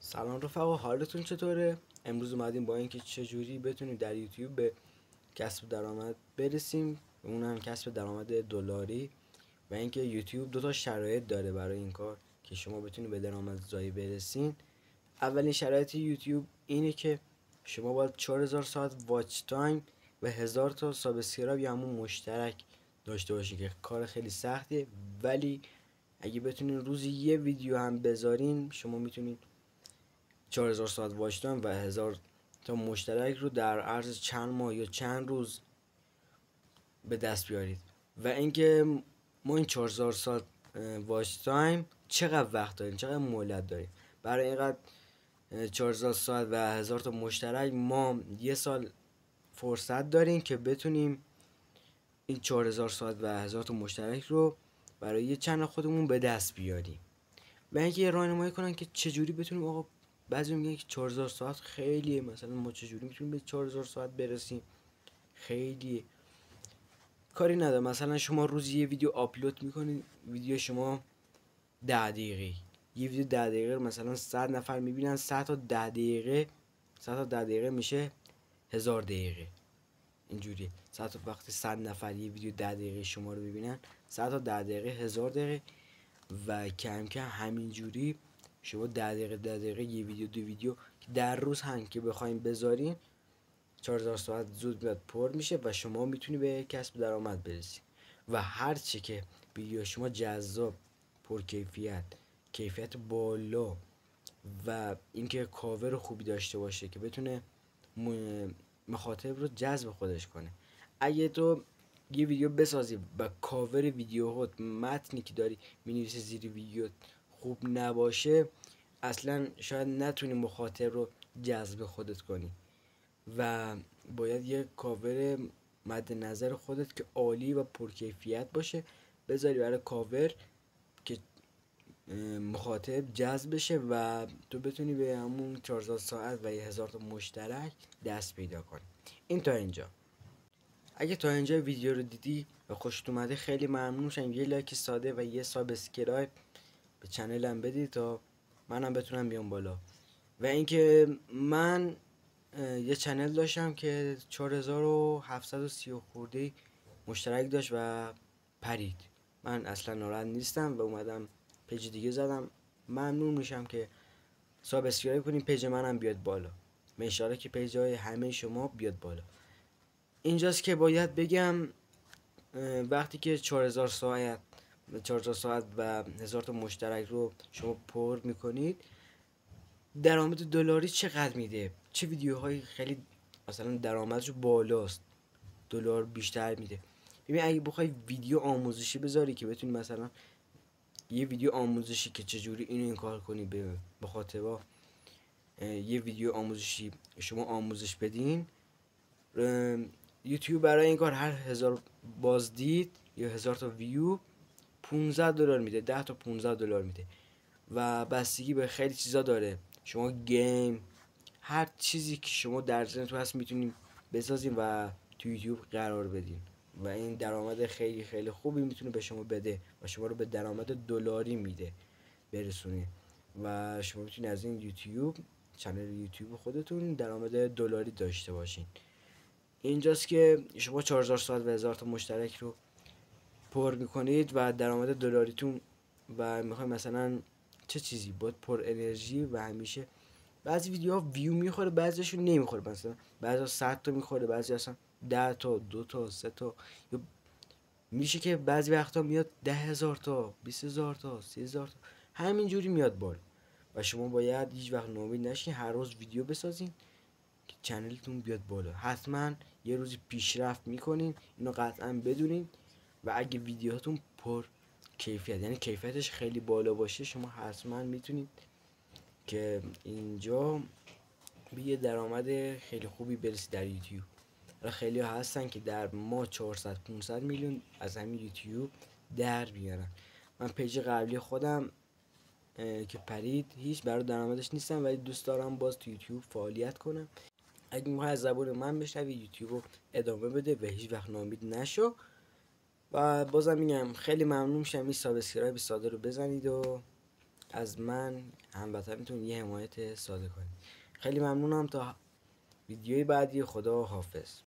سلام رفقا، حالتون چطوره؟ امروز اومدیم با اینکه چجوری بتونیم در یوتیوب به کسب درآمد برسیم، اونم کسب درآمد دلاری. و اینکه یوتیوب دو تا شرایط داره برای این کار که شما بتونید به درآمدزایی برسین. اولین شرایط یوتیوب اینه که شما باید 4000 ساعت واچ تایم و 1000 تا سابسکرایب یا همون مشترک داشته باشین که کار خیلی سختیه، ولی اگه بتونین روزی یه ویدیو هم بذارین شما میتونید 4000 ساعت واچ تایم و 1000 تا مشترک رو در عرض چند ماه یا چند روز به دست بیارید. و اینکه ما این 4000 ساعت واچ تایم چقدر وقت داریم، چقدر مهلت داریم برای اینقدر 4000 ساعت و 1000 تا مشترک. ما یه سال فرصت داریم که بتونیم این 4000 ساعت و 1000 تا مشترک رو برای یه چند خودمون به دست بیاریم. و اینکه راهنمایی کنن که چجوری بتونیم. آقا بعضی میگن که 4000 ساعت خیلیه، مثلا ما چجوری میتونیم به 4000 ساعت برسیم؟ خیلی کاری نداره. مثلا شما روزی یه ویدیو آپلود میکنید، ویدیو شما 10 دقیقه، یه ویدیو 10 دقیقه مثلا 100 نفر میبینن، 100 تا 10 دقیقه، 100 تا 10 دقیقه میشه 1000 دقیقه. اینجوری 100 تا وقتی 100 نفر یه ویدیو 10 دقیقه شما رو ببینن، 100 تا 10 دقیقه 1000 دقیقه. و کم کم همینجوری شما 10 دقیقه 10 دقیقه یه ویدیو دو ویدیو که در روز هم که بخوایم بذارین 4000 ساعت زود میاد پر میشه و شما میتونی به کسب درآمد برسی. و هر چی که ویدیو شما جذاب، پرکیفیت، کیفیت بالا و اینکه کاور خوبی داشته باشه که بتونه مخاطب رو جذب خودش کنه. اگه تو یه ویدیو بسازی و کاور ویدیوهات، متنی که داری مینویسی زیر ویدیو خوب نباشه، اصلا شاید نتونی مخاطب رو جذب خودت کنی. و باید یه کاور مد نظر خودت که عالی و پرکیفیت باشه بذاری برای کاور که مخاطب جذب بشه و تو بتونی به همون 4000 ساعت و 1000 تا مشترک دست پیدا کنی. این تا اینجا. اگه تا اینجا ویدیو رو دیدی و خوشت اومده خیلی ممنون میشم یه لایک ساده و یه سابسکرایب به چنلم بدی تا منم بتونم بیام بالا. و اینکه من یه چنل داشتم که 4730 خورده مشترک داشت و پرید. من اصلا ناراحت نیستم و اومدم پیج دیگه زدم. ممنون میشم که سابسکرایب کنین، پیج منم بیاد بالا. اشاره که پیج های همه شما بیاد بالا. اینجاست که باید بگم وقتی که 4000 ساعت و 1000 تا مشترک رو شما پر میکنید، درآمد دلاری چقدر میده؟ چه ویدیوهایی خیلی مثلا درآمدش بالاست، دلار بیشتر میده؟ ببین اگه بخوای ویدیو آموزشی بذاری که بتونی مثلا یه ویدیو آموزشی که چجوری اینو این کار کنی به مخاطبا، یه ویدیو آموزشی شما آموزش بدین، یوتیوب برای این کار هر 1000 بازدید یا 1000 تا ویو $15 میده، 10 تا $15 میده. و بستگی به خیلی چیزا داره. شما گیم، هر چیزی که شما در ذهنتون هست میتونیم بسازیم و تو یوتیوب قرار بدین و این درآمد خیلی خیلی خوبی میتونه به شما بده و شما رو به درآمد دلاری میده برسونه. و شما میتونید از این یوتیوب، چنل یوتیوب خودتون درآمد دلاری داشته باشین. اینجاست که شما 4000 ساعت و 1000 تا مشترک رو پر میکنید و درآمد دلاریتون و میخوایم مثلا چه چیزی باید پر انرژی و همیشه بعضی ویدیوها ویو میخوره، بعضیشون نمیخوره، مثلا بعضی 100 تا میخوره، بعضی اصلا 10 تا، 2 تا، 3 تا، یا میشه که بعضی وقتا میاد 10,000 تا، 20,000 تا، 30,000 تا، همینجوری میاد بالا. و شما باید هیچ وقت ناامید نشین، هر روز ویدیو بسازین که چنلتون بیاد بالا. حتما یه روزی پیشرفت میکنین، اینو قطعا بدونین. و اگه ویدیوهاتون پر کیفیت، یعنی کیفیتش خیلی بالا باشه، شما حتما میتونید که اینجا به یه درآمد خیلی خوبی برسید در یوتیوب. خیلی ها هستن که در ماه 400-500 میلیون از همین یوتیوب در بیارن. من پیج قبلی خودم که پرید هیچ برای درآمدش نیستم، ولی دوست دارم باز تو یوتیوب فعالیت کنم. اگه میخوای از زبون من بشنوی یوتیوب رو ادامه بده و هیچ وقت ناامید نشو. و بازم میگم خیلی ممنون میشم این سابسکرایب ساده رو بزنید و از من هموطنتون یه حمایت ساده کنید. خیلی ممنونم. تا ویدیوی بعدی، خدا حافظ.